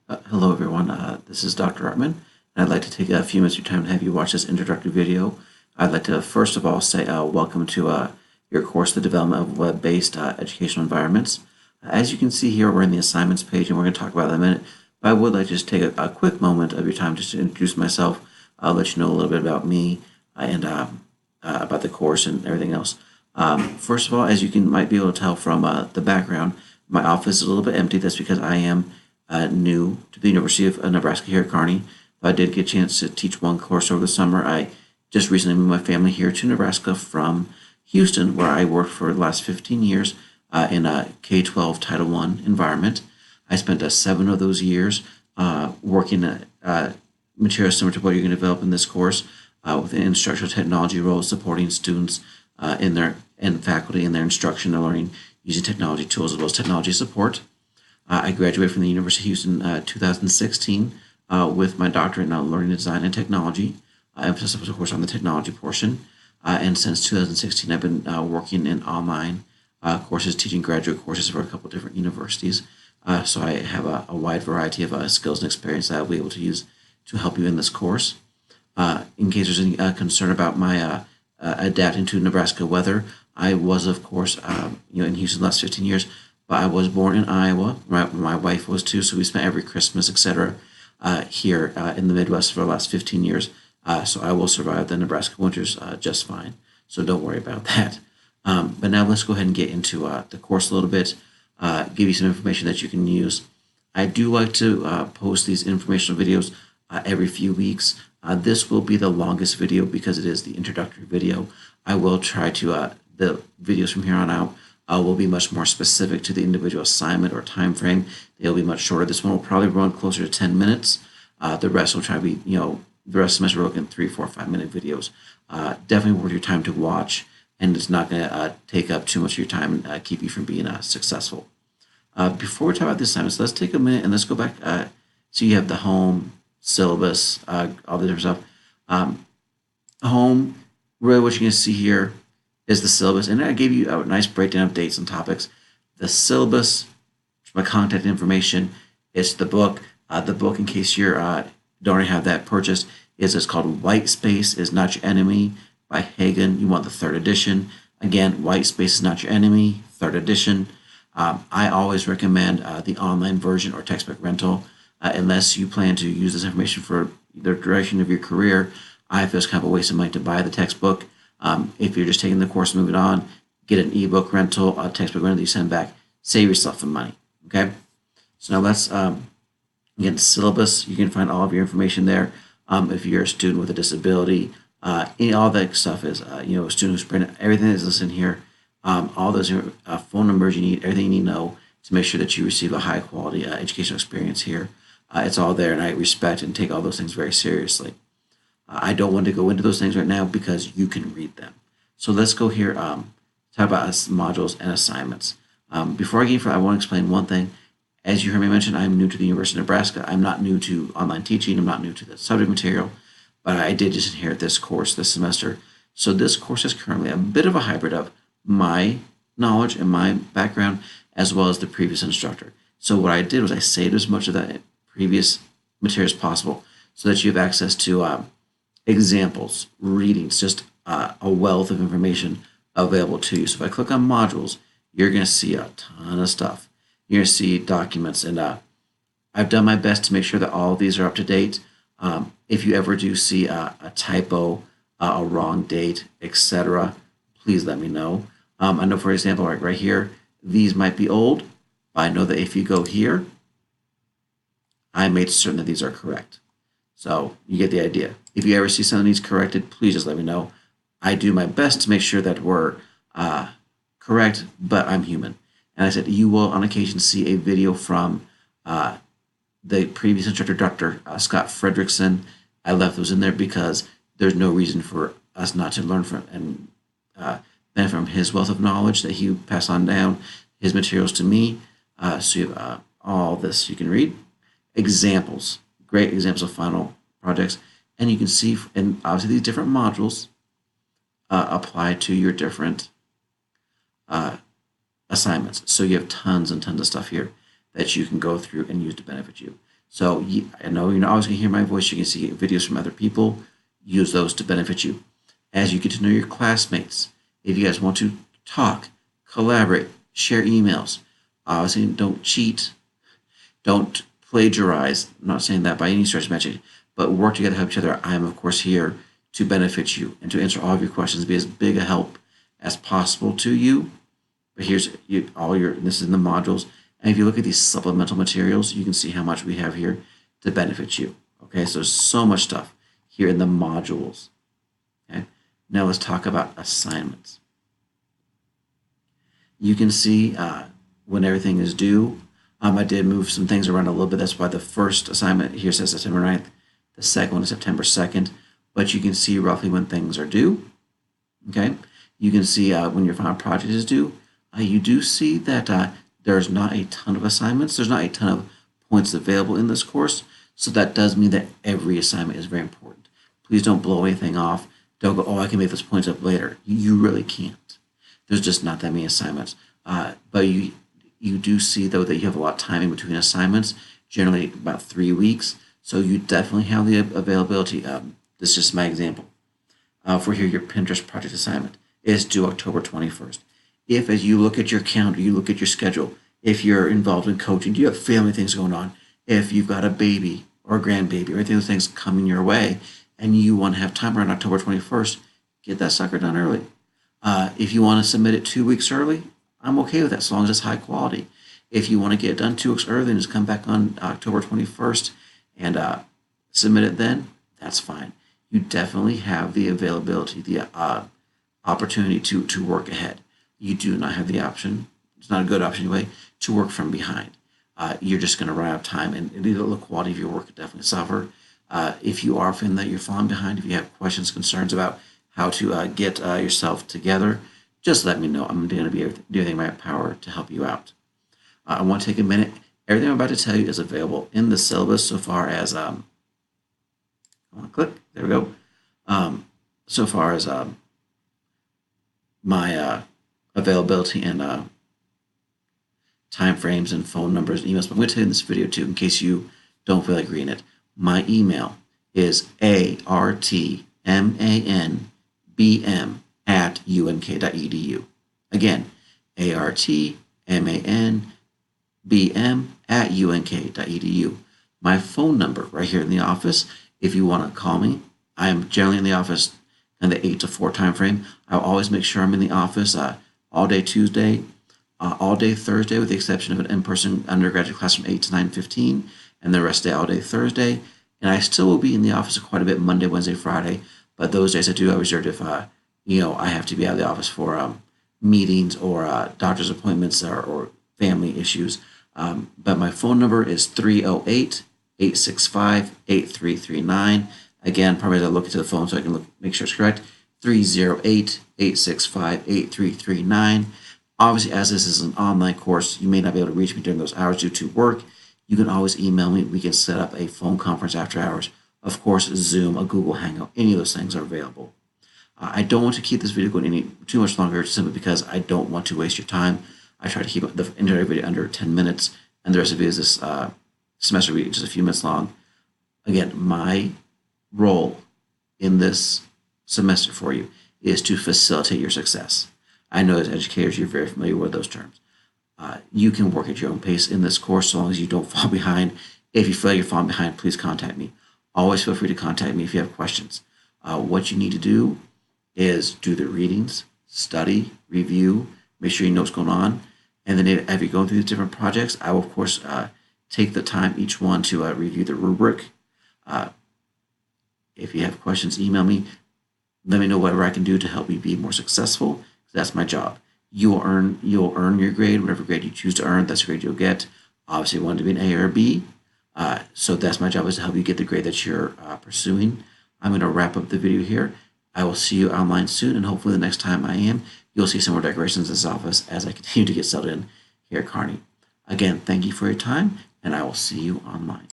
Hello everyone, this is Dr. Artman, and I'd like to take a few minutes of your time to have you watch this introductory video. I'd like to first of all say welcome to your course, The Development of Web-Based Educational Environments. As you can see here, we're in the assignments page and we're going to talk about that in a minute, but I would like to just take a quick moment of your time just to introduce myself, let you know a little bit about me and about the course and everything else. First of all, as you might be able to tell from the background, my office is a little bit empty. That's because I am new to the University of Nebraska here at Kearney. I did get a chance to teach one course over the summer. I just recently moved my family here to Nebraska from Houston, where I worked for the last 15 years in a K-12 Title I environment. I spent 7 of those years working materials similar to what you're going to develop in this course within instructional technology roles, supporting students and faculty in their instruction and learning using technology tools as well as technology support. I graduated from the University of Houston 2016 with my doctorate in learning design and technology. Emphasis was, of course, on the technology portion. And since 2016, I've been working in online courses, teaching graduate courses for a couple different universities. So I have a wide variety of skills and experience that I'll be able to use to help you in this course. In case there's any concern about my adapting to Nebraska weather, I was, of course, in Houston the last 15 years. But I was born in Iowa. My wife was too, so we spent every Christmas, etc., here in the Midwest for the last 15 years. So I will survive the Nebraska winters just fine. So don't worry about that. But now let's go ahead and get into the course a little bit, give you some information that you can use. I do like to post these informational videos every few weeks. This will be the longest video because it is the introductory video. I will try to, the videos from here on out, will be much more specific to the individual assignment or time frame. They'll be much shorter. This one will probably run closer to 10 minutes. The rest will try to be, the rest of the semester we're looking at 3, 4, 5-minute videos. Definitely worth your time to watch, and it's not going to take up too much of your time and keep you from being successful. Before we talk about the assignments, let's take a minute and let's go back. So you have the home, syllabus, all the different stuff. Home, really what you're going to see here is the syllabus, and I gave you a nice breakdown of dates and topics. The syllabus, my contact information, it's the book. The book, in case you don't already have that purchased, is called White Space is Not Your Enemy by Hagen. You want the 3rd edition. Again, White Space is Not Your Enemy, 3rd edition. I always recommend the online version or textbook rental, unless you plan to use this information for the direction of your career. I feel it's kind of a waste of money to buy the textbook. If you're just taking the course and moving on, get an ebook rental, a textbook rental that you send back. Save yourself some money, okay? So now let's, again, the syllabus. You can find all of your information there. If you're a student with a disability, all that stuff is, a student who's pregnant, everything is listed here. All those phone numbers you need, everything you need to know to make sure that you receive a high-quality educational experience here. It's all there, and I respect and take all those things very seriously. I don't want to go into those things right now because you can read them. So let's go here, talk about modules and assignments. Before I get into it, I want to explain one thing. As you heard me mention, I'm new to the University of Nebraska. I'm not new to online teaching. I'm not new to the subject material, but I did just inherit this course this semester. So this course is currently a bit of a hybrid of my knowledge and my background as well as the previous instructor. So what I did was I saved as much of that previous material as possible so that you have access to examples, readings, just a wealth of information available to you. So if I click on modules, you're going to see a ton of stuff. You're going to see documents, and I've done my best to make sure that all of these are up to date. If you ever do see a typo, a wrong date, etc., please let me know. I know, for example, right here, these might be old, but I know that if you go here, I made certain that these are correct. So you get the idea. If you ever see some of these corrected, please just let me know. I do my best to make sure that we're correct, but I'm human. And I said you will on occasion see a video from the previous instructor, Dr. Scott Fredrickson. I left those in there because there's no reason for us not to learn from and benefit from his wealth of knowledge that he passed on down his materials to me. So you have all this you can read. Examples, great examples of final projects. And you can see, and obviously these different modules apply to your different assignments. So you have tons and tons of stuff here that you can go through and use to benefit you. So I know you're not always going to hear my voice. You can see videos from other people. Use those to benefit you. As you get to know your classmates, if you guys want to talk, collaborate, share emails, obviously don't cheat, don't plagiarize. I'm not saying that by any stretch of imagination, but work together to help each other. I am, of course, here to benefit you and to answer all of your questions, be as big a help as possible to you. But here's this is in the modules. And if you look at these supplemental materials, you can see how much we have here to benefit you. Okay, so there's so much stuff here in the modules. Okay, now let's talk about assignments. You can see when everything is due. I did move some things around a little bit. That's why the first assignment here says September 9th. The second one is September 2nd. But you can see roughly when things are due. Okay, you can see when your final project is due. You do see that there's not a ton of assignments. There's not a ton of points available in this course. So that does mean that every assignment is very important. Please don't blow anything off. Don't go, oh, I can make those points up later. You really can't. There's just not that many assignments. But you do see, though, that you have a lot of time in between assignments, generally about 3 weeks. So you definitely have the availability. This is just my example. For here, your Pinterest project assignment is due October 21st. If, as you look at your calendar, you look at your schedule, if you're involved in coaching, do you have family things going on? If you've got a baby or a grandbaby or anything, those things coming your way, and you want to have time around October 21st, get that sucker done early. If you want to submit it 2 weeks early, I'm okay with that, as long as it's high quality. If you want to get it done 2 weeks early and just come back on October 21st and submit it then, that's fine. You definitely have the availability, the opportunity to work ahead. You do not have the option, it's not a good option anyway, to work from behind. You're just going to run out of time, and the quality of your work could definitely suffer. If you are feeling that you're falling behind, if you have questions, concerns about how to get yourself together, just let me know. I'm going to be doing everything in my power to help you out. I want to take a minute. Everything I'm about to tell you is available in the syllabus so far as, I want to click, there we go. So far as my availability and time frames and phone numbers and emails. But I'm going to tell you in this video too, in case you don't feel like reading it. My email is artmanbm@unk.edu. Again, artmanbm@unk.edu. My phone number right here in the office, if you want to call me, I am generally in the office in the 8 to 4 time frame. I'll always make sure I'm in the office all day Tuesday, all day Thursday, with the exception of an in-person undergraduate class from 8 to 9:15, and the rest of the day all day Thursday. And I still will be in the office quite a bit Monday, Wednesday, Friday, but those days I do have reserved if I have to be out of the office for meetings or doctor's appointments or family issues. But my phone number is 308-865-8339. Again, probably I'll look into the phone so I can make sure it's correct. 308-865-8339. Obviously, as this is an online course, you may not be able to reach me during those hours due to work. You can always email me. We can set up a phone conference after hours. Of course, Zoom, a Google Hangout, any of those things are available. I don't want to keep this video going too much longer simply because I don't want to waste your time. I try to keep the entire video under 10 minutes, and the rest of it is this semester will be just a few minutes long. Again, my role in this semester for you is to facilitate your success. I know as educators, you're very familiar with those terms. You can work at your own pace in this course so long as you don't fall behind. If you feel like you're falling behind, please contact me. Always feel free to contact me if you have questions. What you need to do is do the readings, study, review, make sure you know what's going on. And then as you go through these different projects, I will, of course, take the time each one to review the rubric. If you have questions, email me. Let me know whatever I can do to help you be more successful. That's my job. You'll earn your grade, whatever grade you choose to earn. That's the grade you'll get. Obviously, you want it to be an A or a B. So that's my job, is to help you get the grade that you're pursuing. I'm going to wrap up the video here. I will see you online soon, and hopefully the next time I am, you'll see some more decorations in this office as I continue to get settled in here at Kearney. Again, thank you for your time, and I will see you online.